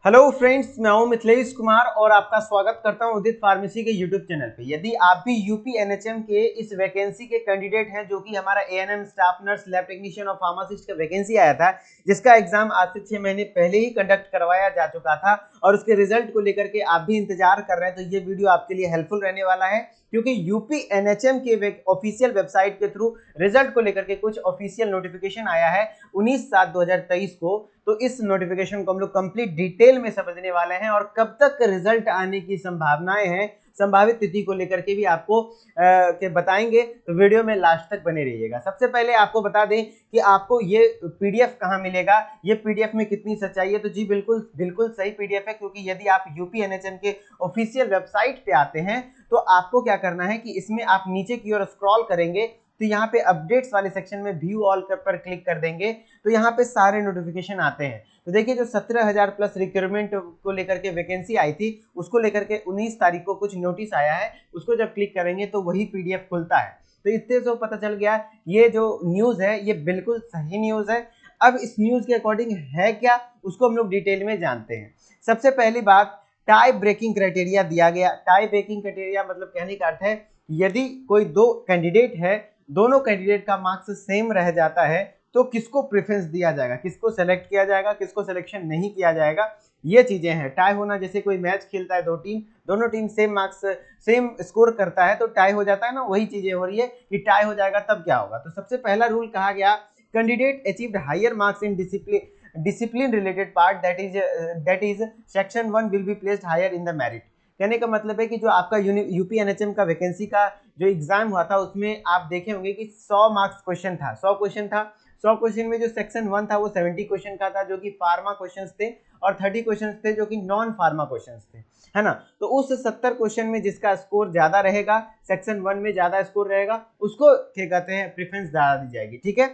Hello friends, मैं हूं मिथिलेश कुमार और आपका स्वागत करता हूं उदित फार्मेसी के यूट्यूब चैनल पे। यदि आप भी यूपी एनएचएम के इस वैकेंसी के कैंडिडेट हैं, जो कि हमारा ANM staff nurse, lab technician और फार्मासिस्ट का वैकेंसी आया था, जिसका एग्जाम आज से 6 महीने पहले ही कंडक्ट करवाया जा चुका था और उसके रिजल्ट को लेकर के आप भी इंतजार कर रहे हैं, तो ये वीडियो आपके लिए हेल्पफुल रहने वाला है। क्योंकि यूपी एनएचएम के ऑफिशियल वेबसाइट के थ्रू रिजल्ट को लेकर के कुछ ऑफिशियल नोटिफिकेशन आया है 19/7/2023 को। तो इस नोटिफिकेशन को हम लोग कंप्लीट डिटेल में समझने वाले हैं और कब तक रिजल्ट आने की संभावनाएं हैं, संभावित तिथि को लेकर के भी आपको के बताएंगे, तो वीडियो में लास्ट तक बने रहिएगा। सबसे पहले आपको बता दें कि आपको ये पीडीएफ कहाँ मिलेगा, ये पीडीएफ में कितनी सच्चाई है। तो जी बिल्कुल बिल्कुल सही पीडीएफ है, क्योंकि यदि आप यूपी एनएचएम के ऑफिशियल वेबसाइट पे आते हैं तो आपको क्या करना है कि इसमें आप नीचे की ओर स्क्रॉल करेंगे तो यहाँ पे अपडेट्स वाले सेक्शन में व्यू ऑल पर क्लिक कर देंगे तो यहाँ पे सारे नोटिफिकेशन आते हैं। तो देखिए, जो 17,000 प्लस रिक्रूटमेंट को लेकर के वैकेंसी आई थी, उसको लेकर के 19 तारीख को कुछ नोटिस आया है। उसको जब क्लिक करेंगे तो वही पीडीएफ खुलता है। तो इससे तो पता चल गया ये जो न्यूज है ये बिल्कुल सही न्यूज है। अब इस न्यूज के अकॉर्डिंग है क्या, उसको हम लोग डिटेल में जानते हैं। सबसे पहली बात, टाई ब्रेकिंग क्राइटेरिया दिया गया। टाई ब्रेकिंग क्राइटेरिया मतलब कहने का अर्थ है, यदि कोई दो कैंडिडेट है, दोनों कैंडिडेट का मार्क्स सेम रह जाता है तो किसको प्रेफरेंस दिया जाएगा, किसको सेलेक्ट किया जाएगा, किसको सिलेक्शन नहीं किया जाएगा, ये चीजें हैं। टाई होना, जैसे कोई मैच खेलता है दो टीम, दोनों team same marks same score करता है तो टाई हो जाता है ना, वही चीजें हो रही है कि टाई हो जाएगा तब क्या होगा। तो सबसे पहला रूल कहा गया, candidate achieved higher marks in discipline related part that is section 1 will be placed higher in the merit. कहने का मतलब है कि जो आपका यूपी एनएचएम का वैकेंसी का जो एग्जाम हुआ था, उसमें आप देखे होंगे कि 100 मार्क्स क्वेश्चन था, 100 क्वेश्चन था। 100 क्वेश्चन में जो सेक्शन 1 था वो 70 क्वेश्चन का था, जो कि फार्मा क्वेश्चंस थे, और 30 क्वेश्चंस थे जो कि नॉन फार्मा क्वेश्चंस थे, है ना। तो उस 70 क्वेश्चन में जिसका स्कोर ज्यादा रहेगा, सेक्शन 1 में ज्यादा स्कोर रहेगा, उसको क्या कहते हैं, प्रेफरेंस ज्यादा दी जाएगी। ठीक है।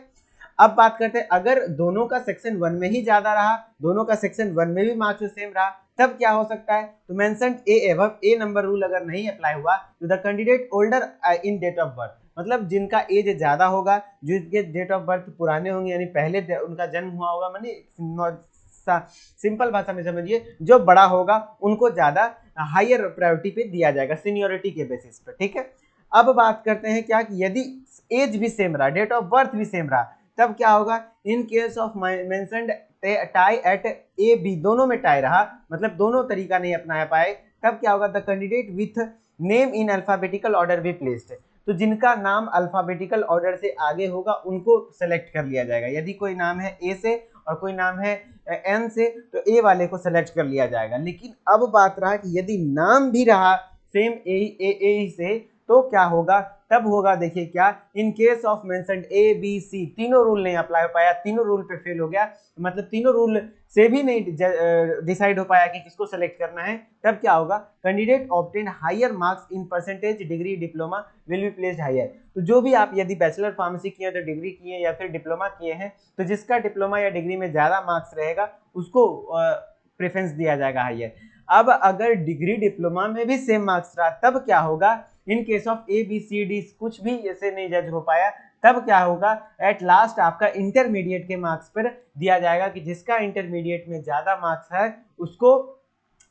अब बात करते हैं, अगर दोनों का सेक्शन 1 में ही ज्यादा रहा, दोनों का सेक्शन 1 में भी मार्क्स सेम रहा, तब क्या हो सकता है। तो mentioned A above, A number rule अगर नहीं अप्लाई हुआ तो the candidate older in date of birth, मतलब जिनका एज ज्यादा होगा, जिनके डेट ऑफ बर्थ पुराने होंगे, यानी पहले उनका जन्म हुआ होगा, मानी सिंपल भाषा में समझिए, जो बड़ा होगा उनको ज्यादा हायर प्रायोरिटी पे दिया जाएगा, सीनियोरिटी के बेसिस पे। ठीक है। अब बात करते हैं क्या कि यदि एज भी सेम रहा, डेट ऑफ बर्थ भी सेम रहा, तब क्या होगा। In case of mentioned tie at A B, दोनों में टाई रहा, मतलब दोनों तरीका नहीं अपनाया पाए, तब क्या होगा, the candidate with name in alphabetical order भी प्लेस्ड। तो जिनका नाम अल्फाबेटिकल ऑर्डर से आगे होगा उनको सेलेक्ट कर लिया जाएगा। यदि कोई नाम है ए से और कोई नाम है एन से, तो ए वाले को सेलेक्ट कर लिया जाएगा। लेकिन अब बात रहा कि यदि नाम भी रहा सेम ए से, तो क्या होगा, तब होगा, देखिए क्या, in case of mentioned A B C, तीनों रूल नहीं अप्लाई हो पाया, तीनों रूल पे फेल हो गया, मतलब तीनों रूल से भी नहीं डिसाइड हो पाया कि किसको सेलेक्ट करना है, तब क्या होगा, candidate obtain higher marks in percentage degree diploma will be placed higher. तो जो भी आप यदि बैचलर फार्मेसी किए तो डिग्री किए या फिर डिप्लोमा किए हैं, तो जिसका डिप्लोमा या डिग्री में ज्यादा मार्क्स रहेगा उसको प्रेफरेंस दिया जाएगा हायर। अब अगर डिग्री डिप्लोमा में भी सेम मार्क्स रहा, तब क्या होगा, in case of A B C D कुछ भी ऐसे नहीं जज हो पाया, तब क्या होगा, एट लास्ट आपका इंटरमीडिएट के मार्क्स पर दिया जाएगा कि जिसका इंटरमीडिएट में ज्यादा मार्क्स है उसको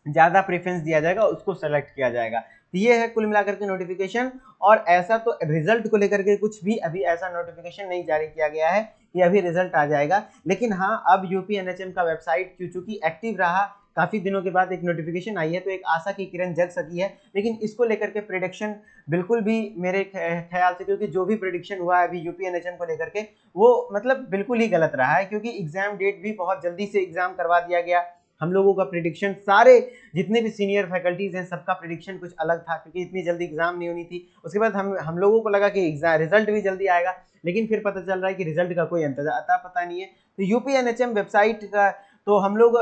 ज्यादा प्रेफरेंस दिया जाएगा, उसको सेलेक्ट किया जाएगा। तो ये है कुल मिलाकर के नोटिफिकेशन। और ऐसा तो रिजल्ट को लेकर के कुछ भी अभी ऐसा नोटिफिकेशन नहीं जारी किया गया है कि अभी रिजल्ट आ जाएगा। लेकिन हाँ, अब यूपी एनएचएम का वेबसाइट चूंकि एक्टिव रहा, काफी दिनों के बाद एक नोटिफिकेशन आई है, तो एक आशा की किरण जग सकी है। लेकिन इसको लेकर के प्रेडिक्शन बिल्कुल भी मेरे ख्याल से, क्योंकि जो भी प्रेडिक्शन हुआ है अभी यूपी एनएचएम को लेकर के, वो मतलब बिल्कुल ही गलत रहा है, क्योंकि एग्जाम डेट भी बहुत जल्दी से एग्जाम करवा दिया गया। हम लोगों का प्रिडिक्शन, सारे जितने भी सीनियर फैकल्टीज हैं सबका प्रिडिक्शन कुछ अलग था, क्योंकि इतनी जल्दी एग्जाम नहीं होनी थी। उसके बाद हम लोगों को लगा कि एग्जाम रिजल्ट भी जल्दी आएगा, लेकिन फिर पता चल रहा है कि रिजल्ट का कोई अता पता नहीं है। तो यूपी एनएचएम वेबसाइट का तो हम लोग,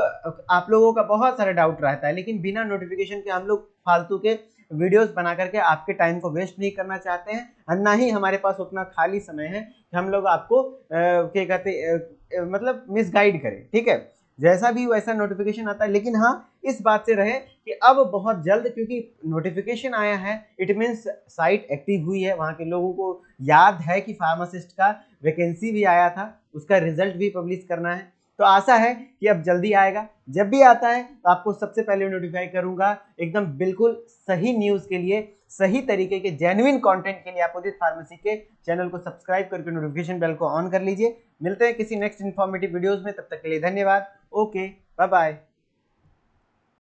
आप लोगों का बहुत सारा डाउट रहता है, लेकिन बिना नोटिफिकेशन के हम लोग फालतू के वीडियोस बना करके आपके टाइम को वेस्ट नहीं करना चाहते हैं, और ना ही हमारे पास उतना खाली समय है कि हम लोग आपको क्या कहते मतलब मिसगाइड करें। ठीक है। जैसा भी वैसा नोटिफिकेशन आता है, लेकिन हाँ, इस बात से रहे कि अब बहुत जल्द, क्योंकि नोटिफिकेशन आया है, इट मीन्स साइट एक्टिव हुई है, वहाँ के लोगों को याद है कि फार्मासिस्ट का वैकेंसी भी आया था, उसका रिजल्ट भी पब्लिश करना है। तो आशा है कि अब जल्दी आएगा। जब भी आता है तो आपको सबसे पहले नोटिफाई करूंगा। एकदम बिल्कुल सही न्यूज़ के लिए, सही तरीके के जेन्युइन कंटेंट के लिए आप उदित फार्मेसी के चैनल को सब्सक्राइब करके नोटिफिकेशन बेल को ऑन कर लीजिए। मिलते हैं किसी नेक्स्ट इन्फॉर्मेटिव वीडियोस में, तब तक के लिए धन्यवाद। Okay, bye bye.